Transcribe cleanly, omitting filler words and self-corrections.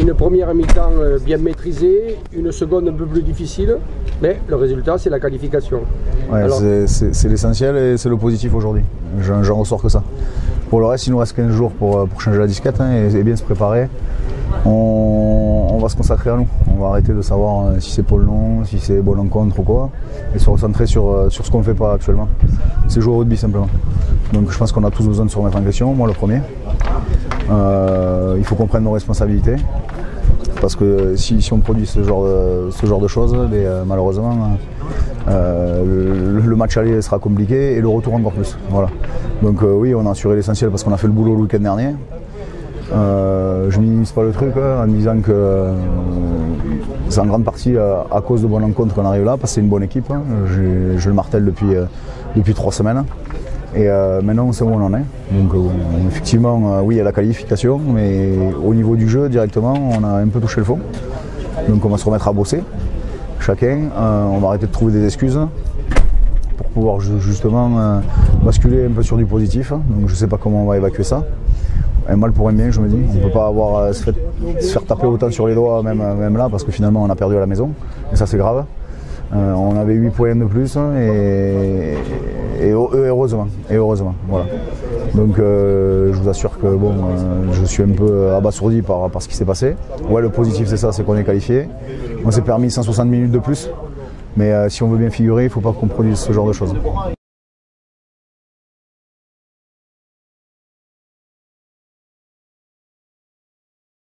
une première mi-temps bien maîtrisée, une seconde un peu plus difficile, mais le résultat c'est la qualification. Ouais, c'est l'essentiel et c'est le positif aujourd'hui. J'en ressors que ça. Pour le reste, il nous reste 15 jours pour changer la disquette et bien se préparer. On va se consacrer à nous. On va arrêter de savoir si c'est Pôle non, si c'est bonne rencontre ou quoi, et se recentrer sur ce qu'on ne fait pas actuellement. C'est jouer au rugby simplement. Donc je pense qu'on a tous besoin de se remettre en question, moi le premier. Il faut qu'on prenne nos responsabilités. Parce que si on produit ce genre de choses, malheureusement, le match aller sera compliqué et le retour encore plus. Voilà. Donc oui, on a assuré l'essentiel parce qu'on a fait le boulot le week-end dernier. Je minimise pas le truc en disant que c'est en grande partie à cause de bonnes rencontres qu'on arrive là, parce que c'est une bonne équipe. Je le martèle depuis 3 semaines. Et maintenant on sait où on en est. Donc effectivement, oui, il y a la qualification, mais au niveau du jeu directement, on a un peu touché le fond. Donc on va se remettre à bosser, chacun. On va arrêter de trouver des excuses pour pouvoir justement basculer un peu sur du positif. Donc je ne sais pas comment on va évacuer ça. Un mal pour un bien, je me dis. On ne peut pas avoir se faire taper autant sur les doigts, même là, parce que finalement on a perdu à la maison. Et ça c'est grave. On avait 8 points de plus et heureusement. Voilà. Donc je vous assure que bon, je suis un peu abasourdi par ce qui s'est passé. Ouais, le positif c'est ça, c'est qu'on est qualifié. On s'est permis 160 minutes de plus. Mais si on veut bien figurer, il ne faut pas qu'on produise ce genre de choses.